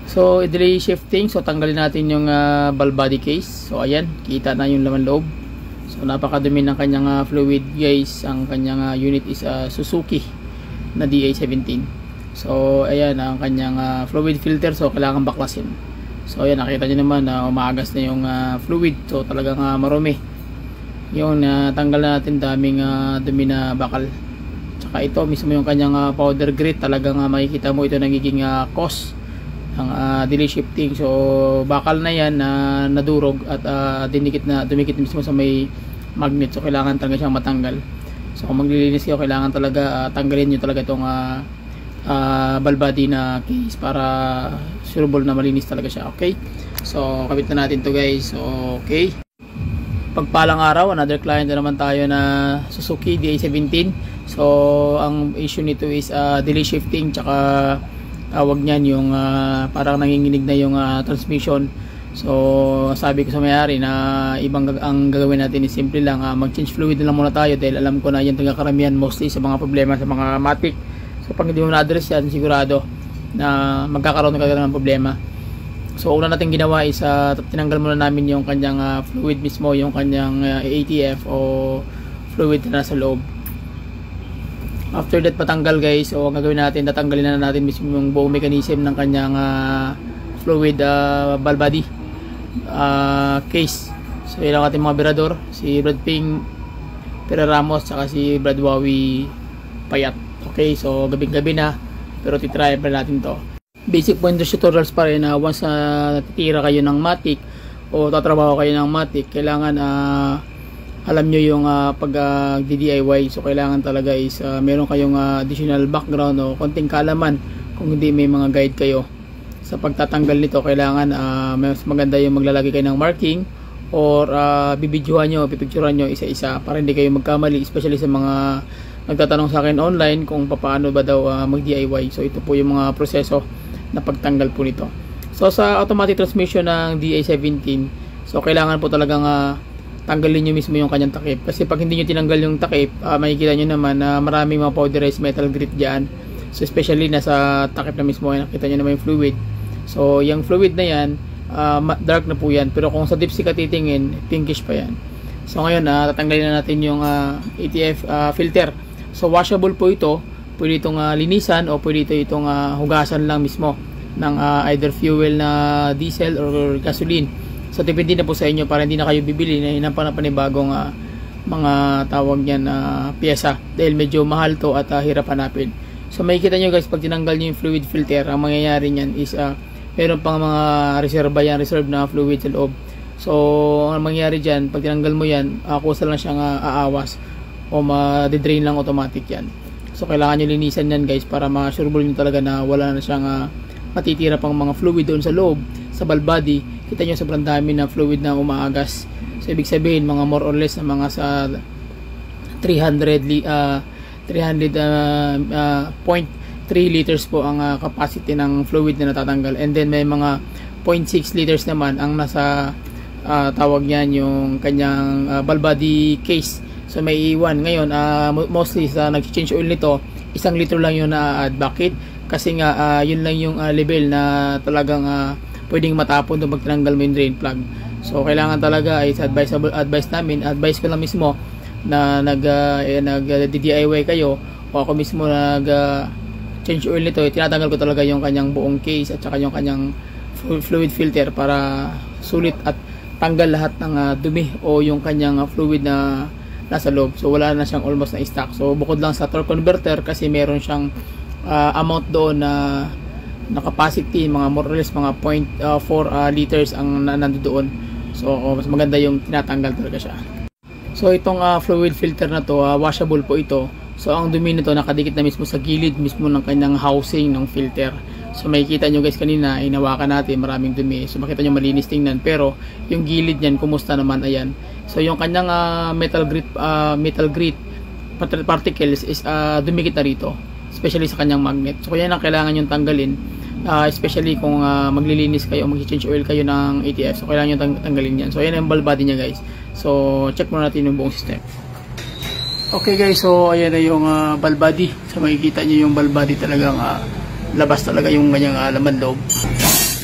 So delay shifting, so tanggalin natin yung ball body case. So ayan, kita na yung laman loob. So napakadumi ng kanyang fluid guys. Ang kanyang unit is Suzuki na DA17. So ayan ang kanyang fluid filter, so kailangan baklasin. So ayan, nakita nyo naman na umaagas na yung fluid. So talagang marumi. Yung tanggal natin daming dumi na bakal. Tsaka ito mismo yung kanyang powder grit. Talagang makikita mo ito nagiging cause ng delay shifting. So bakal na yan na nadurog at dumikit mismo sa may magnet. So kailangan talaga siyang matanggal. So kung maglilinis kayo, kailangan talaga tanggalin nyo talaga itong ball body na case para sureable na malinis talaga siya. Okay, so kabit na natin to guys. So okay, pagpalang araw, another client na naman tayo na Suzuki DA17. So ang issue nito is delay shifting, tsaka tawag niyan yung parang nanginginig na yung transmission. So sabi ko sa may-ari na ang gagawin natin is simple lang, mag-change fluid na lang muna tayo dahil alam ko na yan talaga karamihan mostly sa mga problema sa mga matic. So pag hindi mo na-address yan, sigurado na magkakaroon ng problema. So una natin ginawa is tinanggal muna namin yung kanyang fluid mismo, yung kanyang ATF o fluid na nasa loob. After that patanggal guys, so ang gagawin natin, tatanggalin na natin mismo yung buong mechanism ng kanyang fluid ball body case. So yun ang ating mga birador, si Brad Ping Pera Ramos saka si Brad Wawi Payat. Okay, so gabing-gabi na pero titry pa natin to. Basic pointers tutorials pa rin na once titira kayo ng matic o tatrabaho kayo ng matic, kailangan alam nyo yung pag DIY. So kailangan talaga is meron kayong additional background o konting kalaman. Kung hindi, may mga guide kayo sa pagtatanggal nito. Kailangan mas maganda yung maglalagay kayo ng marking or bibidyohan nyo, pipicturean nyo isa-isa para hindi kayo magkamali, especially sa mga nagtatanong sa akin online kung paano ba daw mag-DIY. So ito po yung mga proseso na pagtanggal po nito. So sa automatic transmission ng DA17, so kailangan po talagang tanggalin nyo mismo yung kanyang takip. Kasi pag hindi nyo tinanggal yung takip, makikita nyo naman na maraming mga powderized metal grit dyan. So especially nasa takip na mismo, nakita nyo naman yung fluid. So yung fluid na yan, dark na po yan. Pero kung sa deep sea ka titingin, pinkish pa yan. So ngayon, tatanggalin na natin yung ATF filter. So washable po ito. Pwede itong linisan o pwede itong hugasan lang mismo ng either fuel na diesel or gasoline. So depende na po sa inyo para hindi na kayo bibili na hinampan na panibagong mga tawag niyan pyesa dahil medyo mahal to at hirap hanapin. So makikita nyo guys, pag tinanggal nyo yung fluid filter, ang mangyayari niyan is meron pang mga reserve na fluid sa loob. So ang mangyayari dyan, pag tinanggal mo yan, kusa lang siyang aawas o ma-drain lang automatic yan. So kailangan nyo linisan yan guys para ma-sureable nyo talaga na wala na siyang matitira pang mga fluid doon sa loob, sa ball body. Kita nyo sobrang dami na fluid na umaagas. So ibig sabihin mga more or less na mga sa 300.3 liters po ang capacity ng fluid na natatanggal. And then may mga 0.6 liters naman ang nasa tawag niyan yung kanyang ball body case. So may iwan ngayon, mostly sa nag-change oil nito, 1 litro lang yung na-add. Bakit? Kasi nga yun lang yung level na talagang pwedeng matapon doon pag tinanggal mo yung drain plug. So kailangan talaga is advice ko lang mismo na nag-DIY kayo o ako mismo change oil nito, tinatanggal ko talaga yung kanyang buong case at saka yung kanyang fluid filter para sulit at tanggal lahat ng dumi o yung kanyang fluid na nasa loob. So wala na siyang almost na stock. So bukod lang sa torque converter kasi meron siyang amount doon na capacity, mga more or less mga 0.4 liters ang nandoon. So mas maganda yung tinatanggal talaga siya. So itong fluid filter na to, washable po ito. So ang dumi nito nakadikit na mismo sa gilid mismo ng kanyang housing ng filter. So makikita nyo guys kanina, inawakan natin, maraming dumi. So makita nyo malinis tingnan, pero yung gilid niyan kumusta naman, ayan. So yung kanyang metal grit particles is dumikit na rito, especially sa kanyang magnet. So yan ang kailangan yung tanggalin, especially kung maglilinis kayo o mag-change oil kayo ng ATF. So kailangan yung tanggalin yan. So yan ang ball body niya guys. So check muna natin yung buong system. Okay guys, so ayan na yung ball body. So makikita nyo yung ball body talagang labas talaga yung kanyang laman loob.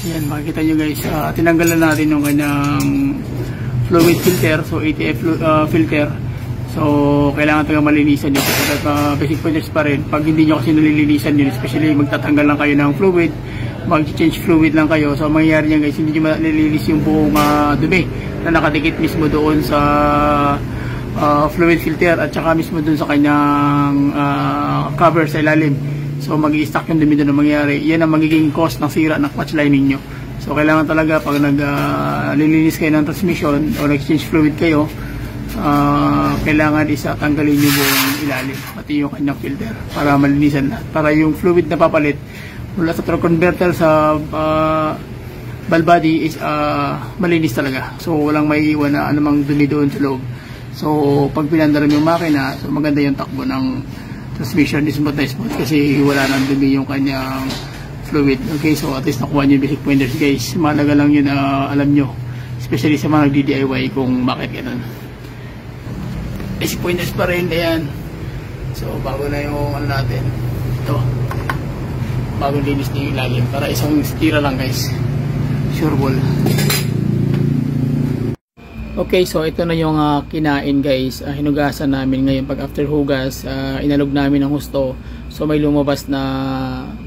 Ayan, makikita nyo guys, tinanggalan natin yung kanyang fluid filter, so ATF filter. So kailangan talaga malinisan yun. At basic pointers pa rin, pag hindi nyo kasi nalilinisan yun, especially magtatanggal lang kayo ng fluid, mag-change fluid lang kayo, so mangyayari nyo guys, hindi nyo malilinis yung buong dumi na nakadikit mismo doon sa fluid filter at saka mismo doon sa kanyang cover sa ilalim. So mag-i-stack yung dumi doon na mangyayari. Yan ang magiging cause ng sira ng clutch lining nyo. So kailangan talaga pag nag-lilinis kayo ng transmission o nag-exchange fluid kayo, kailangan tanggalin yung buong ilalim pati yung kanyang filter para malinisan lahat. Para yung fluid na papalit mula sa torque converter sa valve body is malinis talaga. So walang maiiwan na anumang dumi doon sa loob. So pag pinandaran yung makina, so maganda yung takbo ng transmission, smooth na smooth kasi wala nang dumi yung kanyang fluid. Okay, so at least nakuha nyo yung basic pointers guys. Mahalaga lang yun alam nyo, especially sa mga nagdi-DIY kung bakit ganun. Basic pointers pa rin, ayan. So bago na yung natin ito, bagong linis na yung ilalim para isang tira lang guys, sure ball. Okay, so ito na yung kinain guys, hinugasan namin ngayon. Pag after hugas, inalog namin ng husto, so may lumabas na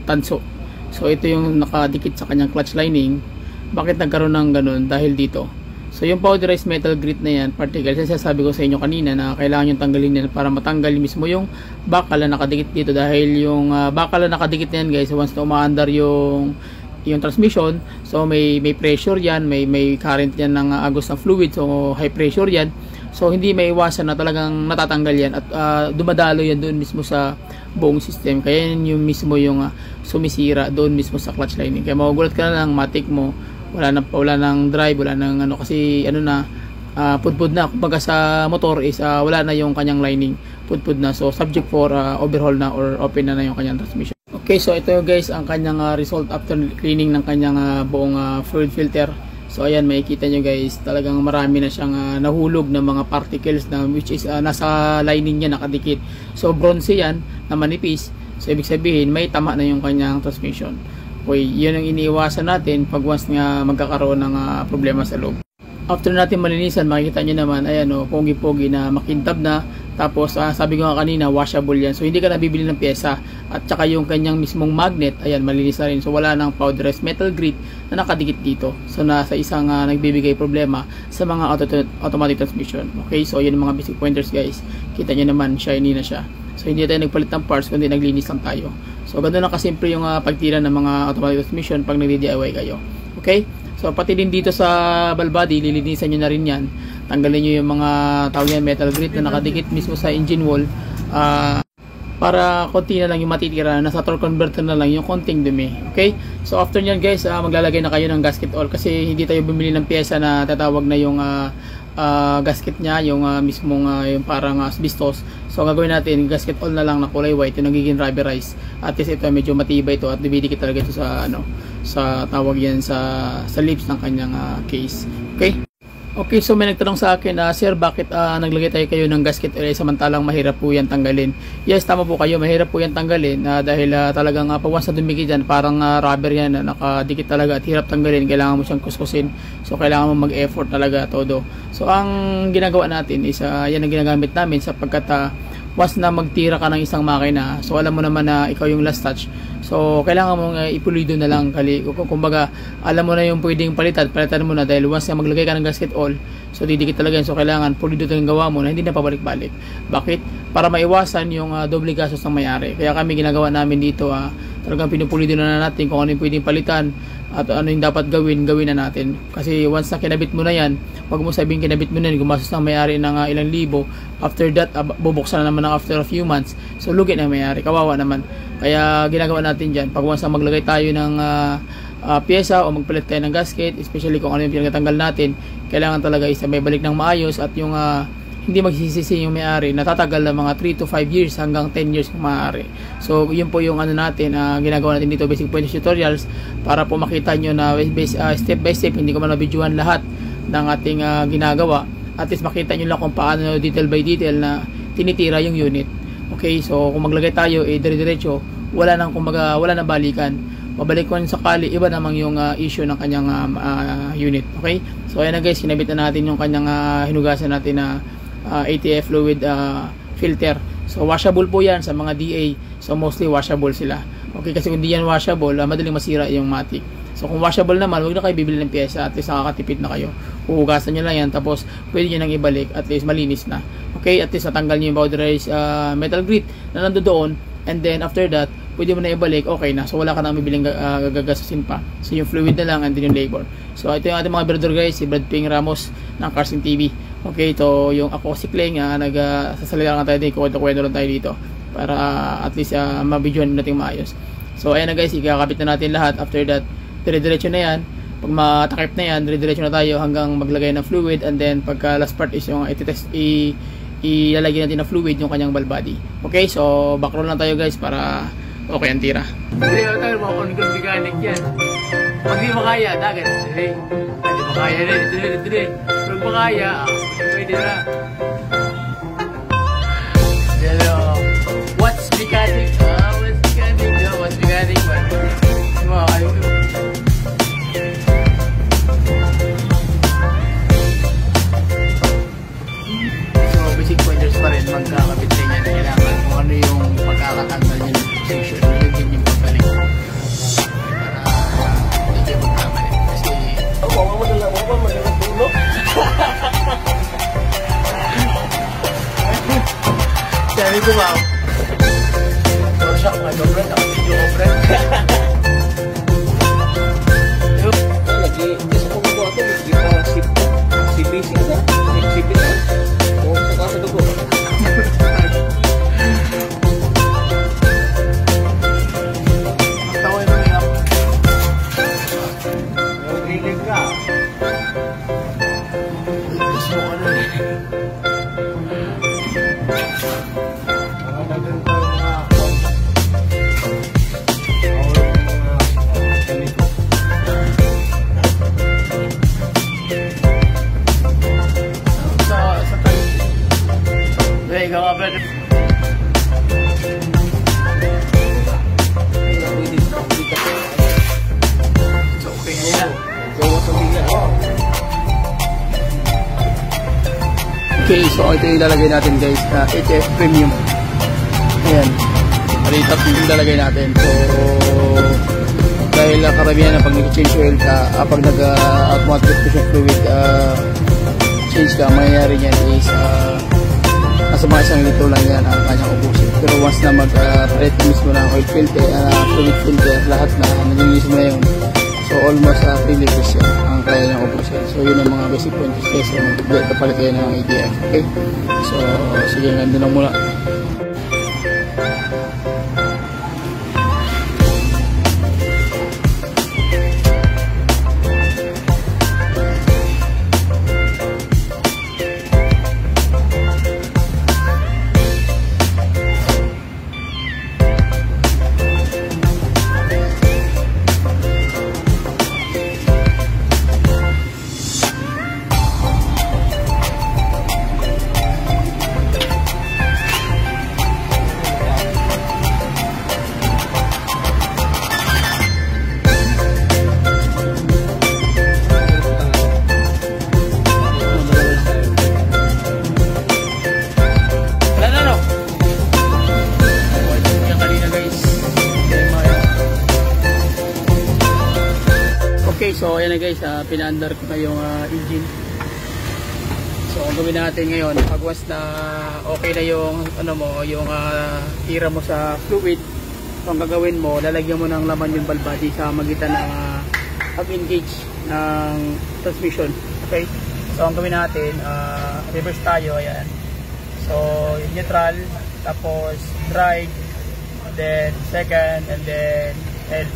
tanso. So ito yung nakadikit sa kanyang clutch lining. Bakit nagkaroon ng ganun? Dahil dito. So yung powderized metal grit na yan, particles, yung sabi ko sa inyo kanina na kailangan yung tanggalin yan para matanggal mismo yung bakal na nakadikit dito. Dahil yung bakal na nakadikit na yan guys, once na umaandar yung transmission, so may pressure yan, may current yan ng agos ng fluid, so high pressure yan, so hindi may iwasan na talagang natatanggal yan at dumadalo yan doon mismo sa buong system. Kaya yan yung mismo yung sumisira doon mismo sa clutch lining. Kaya magugulat ka na lang, matik mo wala nang drive, wala nang kasi pudpud na. Kumbaga sa motor is wala na yung kanyang lining, pudpud na, so subject for overhaul na or open na yung kanyang transmission. Okay, so ito guys ang kanyang result after cleaning ng kanyang buong fluid filter. So ayan, makikita nyo guys, talagang marami na siyang nahulog na mga particles na which is nasa lining niya nakadikit. So bronze yan na manipis, so ibig sabihin may tama na yung kanyang transmission. Okay, yun ang iniiwasan natin pag once nga magkakaroon ng problema sa loob. After natin malinisan, makikita nyo naman, ayan pogi-pogi na makintab na. Tapos sabi ko nga kanina, washable yan. So hindi ka nabibili ng pyesa. At saka yung kanyang mismong magnet, ayan, malinis na rin. So wala nang powderized metal grit na nakadikit dito. So nasa isang nagbibigay problema sa mga automatic transmission. Okay, so yun yung mga basic pointers guys. Kita nyo naman, shiny na siya. So hindi tayo nagpalit ng parts, kundi naglinis lang tayo. So ganoon lang kasimple yung pagtira ng mga automatic transmission pag nagdi-DIY kayo. Okay? So pati din dito sa valve body, lilinisan nyo na rin yan. Tanggalin nyo yung mga tawag yan, metal grit na nakadikit mismo sa engine wall, para konti na lang yung matitira, nasa torque converter na lang yung konting dumi. Okay? So after nyan guys, maglalagay na kayo ng gasket oil kasi hindi tayo bumili ng pyesa na tatawag na yung gasket nya, yung mismong yung parang asbestos. So gagawin natin, gasket oil na lang na kulay white, yung nagiging rubberized. At least ito medyo matibay ito at dumidikit talaga ito sa sa tawag yan sa lips ng kanyang case. Okay? Okay, so may nagtanong sa akin, sir, bakit naglagay kayo ng gasket oil samantalang mahirap po yan tanggalin? Yes, tama po kayo, mahirap po yan tanggalin dahil talagang pagwas na dumikit yan, parang rubber yan na nakadikit talaga at hirap tanggalin, kailangan mo siyang kuskusin. So kailangan mo mag-effort talaga todo. So ang ginagawa natin is yan ang ginagamit namin sapagkat once na magtira ka ng isang makina, so alam mo naman na ikaw yung last touch. So kailangan mong ipulido na lang kali. Kumbaga, alam mo na yung pwedeng palitan mo na dahil once na maglagay ka ng gasket oil, so didikit talaga yan. So kailangan pulido yung gawa mo na hindi na pabalik-balik. Bakit? Para maiwasan yung doble gastos ng may-ari. Kaya kami ginagawa namin dito, talagang pinupulido na natin kung ano yung pwedeng palitan at ano yung dapat gawin na natin. Kasi once na kinabit mo na yan, wag mo sabihin kinabit mo na yan, gumastos ng may-ari ng ilang libo. After that, bubuksan na naman after a few months. So lugi na may-ari, kawawa naman. Kaya ginagawa natin dyan, pag once na maglagay tayo ng pyesa o magpalit tayo ng gasket, especially kung ano yung pinagtatanggal natin, kailangan talaga isa may balik ng maayos at yung hindi magsisisi yung may-ari, natatagal na mga 3 to 5 years hanggang 10 years kung maaari. So yun po yung natin, ginagawa natin dito, basic pointers tutorials, para po makita nyo na step by step, hindi ko man na-videoan lahat ng ating ginagawa. At least makita nyo lang kung paano detail by detail na tinitira yung unit. Okay, so kung maglagay tayo, dire-diretso, wala nang balikan. babalik ko sakali, iba namang yung issue ng kanyang unit. Okay, so ayan na guys, kinabit na natin yung kanyang hinugasan natin na ATF fluid filter. So washable po yan sa mga DA, so mostly washable sila. Okay, kasi kung di yan washable, madaling masira yung matic. So kung washable naman, huwag na kayo bibili ng pyesa, at least nakakatipid na kayo. Huhugasan nyo lang yan, tapos pwede nyo nang ibalik, at least malinis na. Okay, at least natanggal nyo yung powderized metal grit na nando doon, and then after that, pwede mo na ibalik, okay na. So wala ka nang bibiling gagastusin pa. So yung fluid na lang, and then yung labor. So ito yung ating mga birador guys, si Brad Ping Ramos ng Carsing TV. Okay, ito yung ako si Kleng, nagsasalita lang tayo dito, kwento lang tayo dito para at least mabidyoan natin maayos. So ayan na guys, ikakabit na natin lahat. After that, dire-diretso na yan. Pag matakip na yan, dire-diretso na tayo hanggang maglagay ng fluid, and then pagka last part is yung ilalagay natin ng fluid yung kanyang valve body. Okay, so backroll lang tayo guys para okay ang tira. Hindi mo tayo makakonigon mechanic yan. Pag di makaya, dagat. Hindi makaya rin, dire. Pag makaya, pwede na. Hello. What's mechanic? What's mechanic? So basic pointers pa rin magkakabit din yan. Kailangan kung ano yung pagkakatanggal nyo ng position, nilagyan yung pagbalik para hindi kayo magkamali. Kasi magalang dulo. Sabi ko ba, shock my girlfriend, ako video ko friend. Lagi, kasi kung ito ito, hindi pa si busy na, si na. Kung sa kasi dugo. Ang tawa yung mga ako. Nag-ring ka. Gusto ko ano eh. Ikaw nga brother. So okay na yan. Okay, so ito yung lalagay natin guys, HF Premium. Ayan, malitap yung lalagay natin. So dahil karamihan na pag nag-change oil ka, pag nag-automatic pressure fluid change ka, mangyayari niyan is nasa mga isang litro lang yan ang kanyang ubusin. Pero once na mag-ret mismo ng oil filter, fluid filter, lahat na nalinis mo na yun. So almost 3 liters yan ang kaya niyang ubusin. So yun ang mga basic pointers guys. So magpapalit kayo ng ATF. Okay? So sige, nandun lang muna. Okay, so ayan na guys, pina-under ko na yung engine. So ang gawin natin ngayon, pag once na okay na yung ano mo, yung tira mo sa fluid, so ang gagawin mo, lalagyan mo ng laman yung valve body sa magitan ng hub-in gauge ng transmission. Okay, so ang gawin natin, reverse tayo, ayan. So yung neutral, tapos drive, then second, and then L.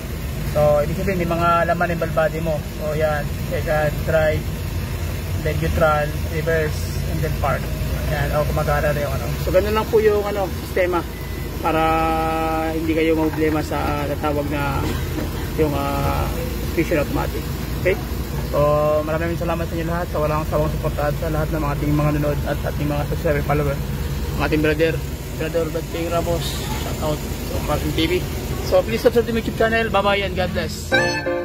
So, ibig sabihin, may mga laman yung valve body mo. So, yan. Second, drive, then neutral, reverse, and then park. Yan. O, kumagara rin yung ano. So, ganun lang po yung sistema para hindi kayo problema sa tatawag na yung transmission automatic. Okay? So, maraming salamat sa inyo lahat sa walang sawang suportahan sa lahat ng mga ating mga nanood at ating mga subscriber follower. Ang ating brother Brad Ping Ramos. Shout out sa Carsing TV. So please subscribe to my YouTube channel. Bye bye and God bless.